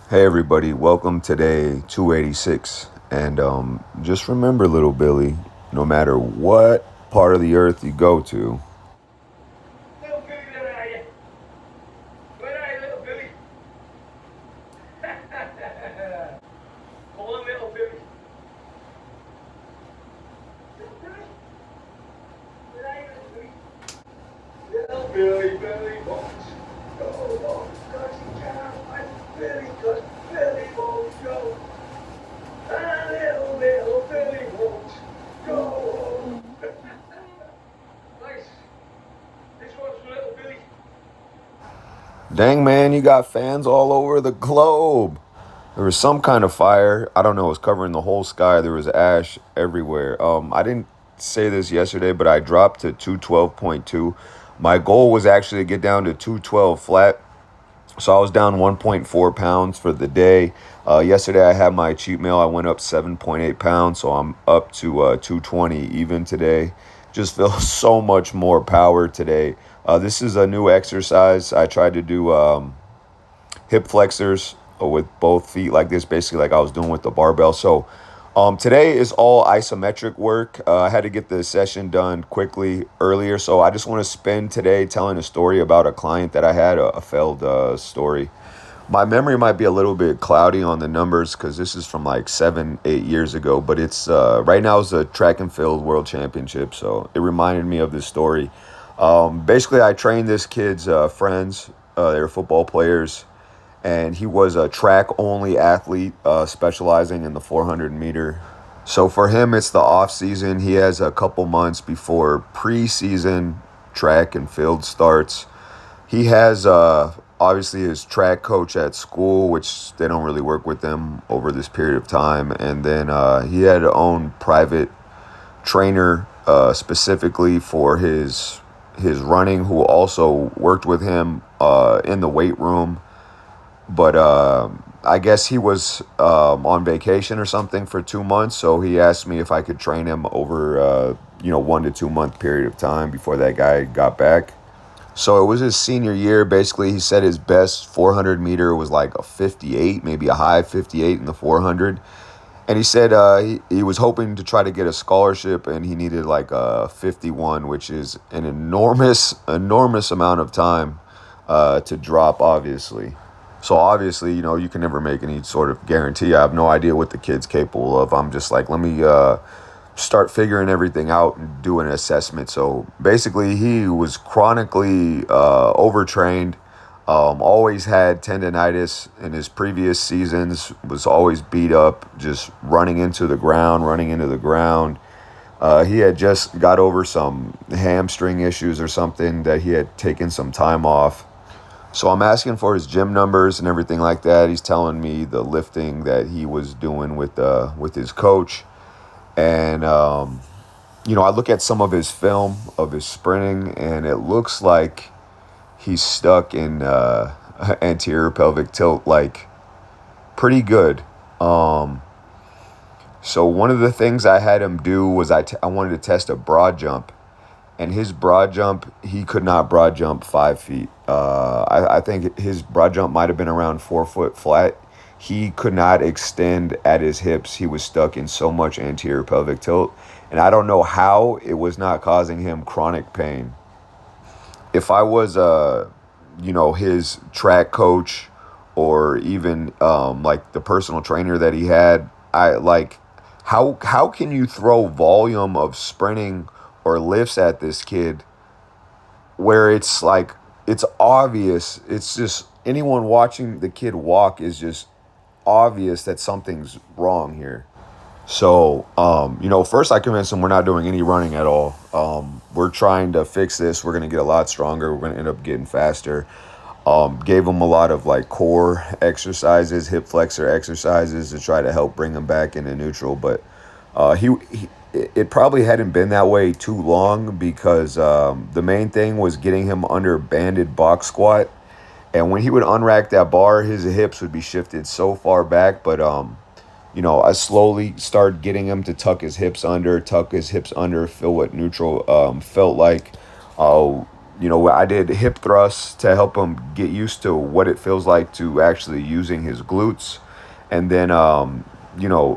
Hey everybody, welcome to day 286. And just remember, little Billy, no matter what part of the earth you go to, Little Billy, where are you? Where are you, little Billy? Come on, little Billy. Little Billy? Where are you, little Billy? Little Billy, Billy Bones. Go, Bones, cause he can't. Billy, cause Billy Bones go. Ah, little Billy Bones. Go home. Nice. This one's for little Billy. dang man, you got fans all over the globe. There was some kind of fire. I don't know, it was covering the whole sky. There was ash everywhere. I didn't say this yesterday, but I dropped to 212.2. My goal was actually to get down to 212 flat. So I was down 1.4 pounds for the day. Yesterday I had my cheat meal. I went up 7.8 pounds, so I'm up to 220 even today. Just feel so much more power today. This is a new exercise. I tried to do hip flexors with both feet like this, basically like I was doing with the barbell. So today is all isometric work. I had to get the session done quickly earlier, so I just want to spend today telling a story about a client that I had, a failed story. My memory might be a little bit cloudy on the numbers because this is from like 7, 8 years ago, but it's right now is the track and field world championship, so it reminded me of this story. Basically, I trained this kid's friends. They were football players, and he was a track only athlete specializing in the 400 meter. So for him, it's the off season. He has a couple months before preseason track and field starts. He has obviously his track coach at school, which they don't really work with them over this period of time, and then he had his own private trainer specifically for his running, who also worked with him in the weight room. But I guess he was on vacation or something for 2 months, so he asked me if I could train him over 1 to 2 month period of time before that guy got back. So it was his senior year. Basically, he said his best 400 meter was like a 58, maybe a high 58 in the 400. And he said he was hoping to try to get a scholarship, and he needed like a 51, which is an enormous amount of time to drop, obviously. So obviously, you can never make any sort of guarantee. I have no idea what the kid's capable of. I'm just like, let me start figuring everything out and do an assessment. So basically, he was chronically overtrained. Always had tendonitis in his previous seasons. Was always beat up, just running into the ground. He had just got over some hamstring issues or something that he had taken some time off. So I'm asking for his gym numbers and everything like that. He's telling me the lifting that he was doing with his coach, and I look at some of his film of his sprinting, and it looks like he's stuck in anterior pelvic tilt, like pretty good. Um, so one of the things I had him do was I wanted to test a broad jump, and his broad jump, he could not broad jump 5 feet. I think his broad jump might have been around 4 foot flat. He could not extend at his hips. He was stuck in so much anterior pelvic tilt, and I don't know how it was not causing him chronic pain. If I was his track coach, or even like the personal trainer that he had, I like, how can you throw volume of sprinting or lifts at this kid where it's like, it's obvious, it's just anyone watching the kid walk is just obvious that something's wrong here. So, first I convinced him we're not doing any running at all. We're trying to fix this. We're going to get a lot stronger. We're going to end up getting faster. Gave him a lot of like core exercises, hip flexor exercises to try to help bring him back into neutral. But it probably hadn't been that way too long, because the main thing was getting him under banded box squat. And when he would unrack that bar, his hips would be shifted so far back. But I slowly started getting him to tuck his hips under, feel what neutral felt like. I did hip thrusts to help him get used to what it feels like to actually using his glutes. And then, a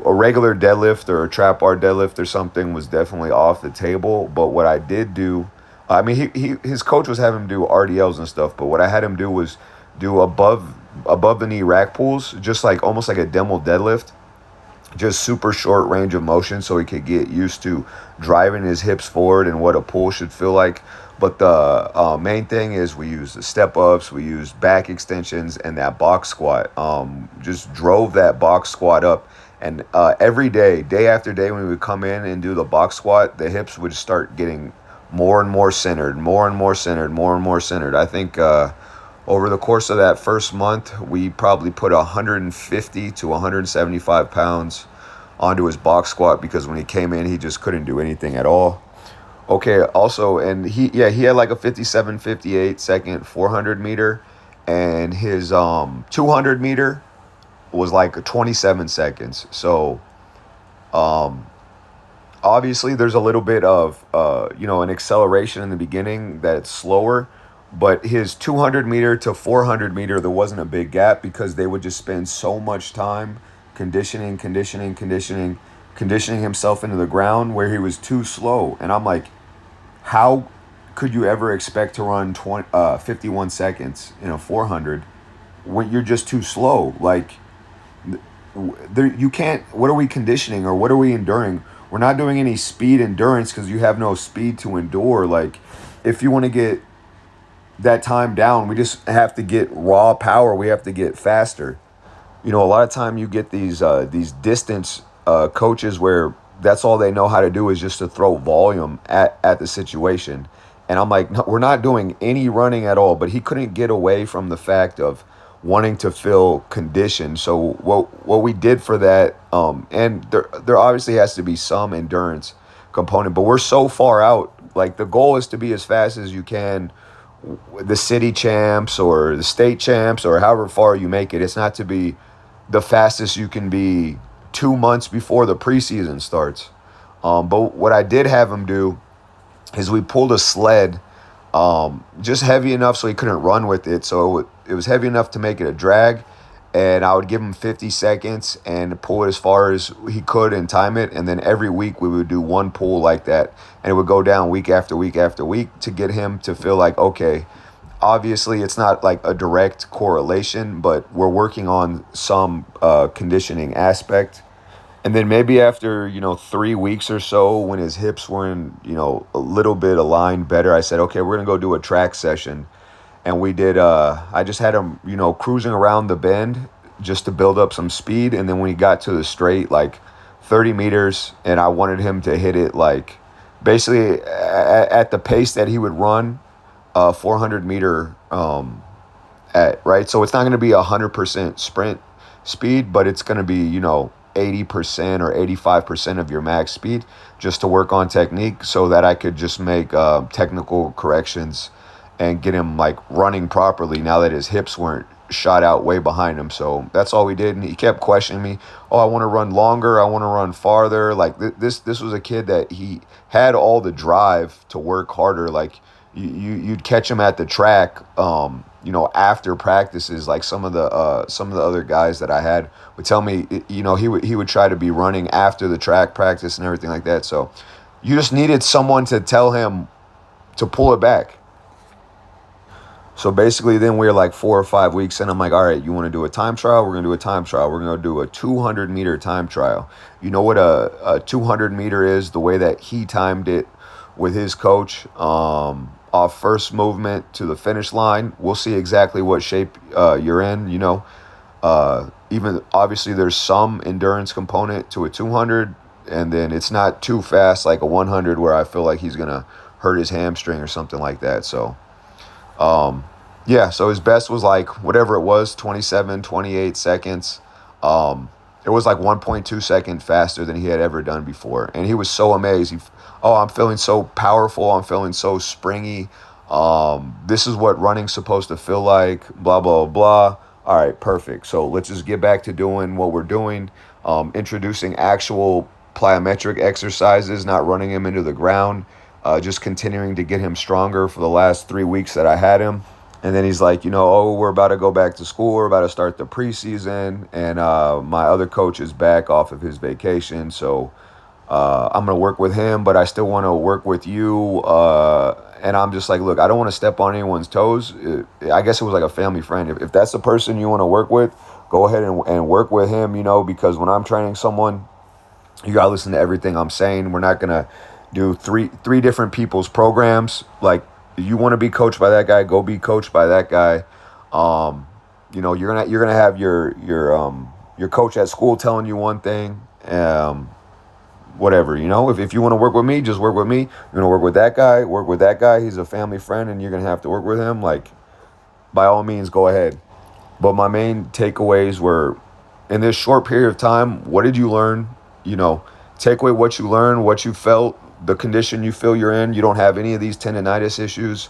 regular deadlift or a trap bar deadlift or something was definitely off the table. But what I did do, I mean, his coach was having him do RDLs and stuff. But what I had him do was do above the knee rack pulls, just like almost like a demo deadlift, just super short range of motion so he could get used to driving his hips forward and what a pull should feel like. But the main thing is we used the step ups, we used back extensions, and that box squat. Just drove that box squat up. And every day after day, when we would come in and do the box squat, the hips would start getting more and more centered, more and more centered, more and more centered. I think over the course of that first month, we probably put 150 to 175 pounds onto his box squat because when he came in, he just couldn't do anything at all. Okay, also, and he had like a 57, 58 second 400 meter, and his 200 meter was like 27 seconds. So obviously there's a little bit of an acceleration in the beginning that's slower, but his 200 meter to 400 meter, there wasn't a big gap because they would just spend so much time conditioning himself into the ground where he was too slow. And I'm like, how could you ever expect to run 51 seconds in a 400 when you're just too slow? Like, you can't. What are we conditioning or what are we enduring? We're not doing any speed endurance because you have no speed to endure. Like, if you want to get that time down, we just have to get raw power. We have to get faster. A lot of time you get these distance coaches where that's all they know how to do is just to throw volume at the situation. And I'm like, no, we're not doing any running at all. But he couldn't get away from the fact of wanting to feel conditioned. So what we did for that, and there obviously has to be some endurance component, but we're so far out. Like, the goal is to be as fast as you can, the city champs or the state champs or however far you make it. It's not to be the fastest you can be 2 months before the preseason starts. But what I did have him do is we pulled a sled, just heavy enough so he couldn't run with it. So it was heavy enough to make it a drag, and I would give him 50 seconds and pull it as far as he could and time it. And then every week we would do one pull like that, and it would go down week after week after week to get him to feel like, okay, obviously it's not like a direct correlation, but we're working on some conditioning aspect. And then maybe after, 3 weeks or so, when his hips were in, a little bit aligned better, I said, okay, we're going to go do a track session. And we did, I just had him, cruising around the bend just to build up some speed. And then when he got to the straight, like 30 meters, and I wanted him to hit it like basically at the pace that he would run 400 meter at, right? So it's not going to be 100% sprint speed, but it's going to be, 80% or 85% of your max speed just to work on technique so that I could just make technical corrections and get him like running properly now that his hips weren't shot out way behind him. So that's all we did. And he kept questioning me, oh, I want to run longer, I want to run farther. Like this was a kid that he had all the drive to work harder. Like you'd catch him at the track after practices. Like some of the other guys that I had would tell me, he would try to be running after the track practice and everything like that. So you just needed someone to tell him to pull it back. So basically then we're like 4 or 5 weeks in. I'm like, all right, you want to do a time trial? We're going to do a time trial. We're going to do a 200 meter time trial. You know what a 200 meter is? The way that he timed it with his coach, off first movement to the finish line. We'll see exactly what shape you're in, even obviously there's some endurance component to a 200, and then it's not too fast like a 100 where I feel like he's going to hurt his hamstring or something like that. So so his best was like whatever it was, 27, 28 seconds. It was like 1.2 seconds faster than he had ever done before. And he was so amazed. I'm feeling so powerful. I'm feeling so springy. This is what running's supposed to feel like, blah, blah, blah. All right, perfect. So let's just get back to doing what we're doing, introducing actual plyometric exercises, not running him into the ground, just continuing to get him stronger for the last 3 weeks that I had him. And then he's like, oh, we're about to go back to school. We're about to start the preseason. And my other coach is back off of his vacation. So I'm going to work with him, but I still want to work with you. And I'm just like, look, I don't want to step on anyone's toes. I guess it was like a family friend. If that's the person you want to work with, go ahead and work with him, because when I'm training someone, you got to listen to everything I'm saying. We're not going to do three different people's programs. Like, you want to be coached by that guy, go be coached by that guy. You're gonna have your coach at school telling you one thing. Whatever, if you want to work with me, just work with me. You're gonna work with that guy. He's a family friend, and you're gonna have to work with him. Like, by all means, go ahead. But my main takeaways were, in this short period of time, what did you learn? Take away what you learned, what you felt, the condition you feel you're in. You don't have any of these tendonitis issues.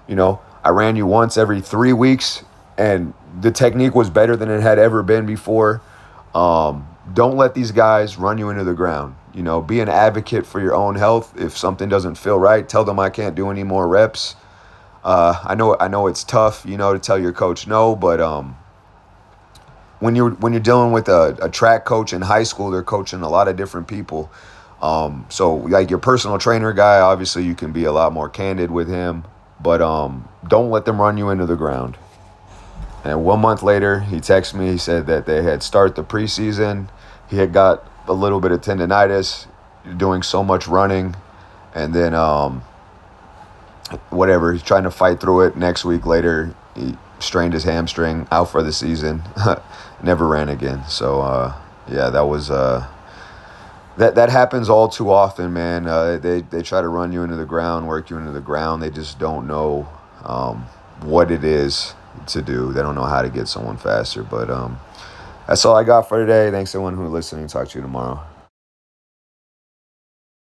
I ran you once every 3 weeks, and the technique was better than it had ever been before. Don't let these guys run you into the ground. Be an advocate for your own health. If something doesn't feel right, tell them I can't do any more reps. I know it's tough, to tell your coach no, but when you're dealing with a track coach in high school, they're coaching a lot of different people. So like your personal trainer guy, obviously you can be a lot more candid with him, but don't let them run you into the ground. And 1 month later, he texted me. He said that they had started the preseason. He had got a little bit of tendonitis, doing so much running, and then whatever. He's trying to fight through it. Next week later, he strained his hamstring, out for the season. Never ran again. So that was that happens all too often, man. They try to run you into the ground, work you into the ground. They just don't know what it is to do. They don't know how to get someone faster. But that's all I got for today. Thanks everyone who's listening. Talk to you tomorrow.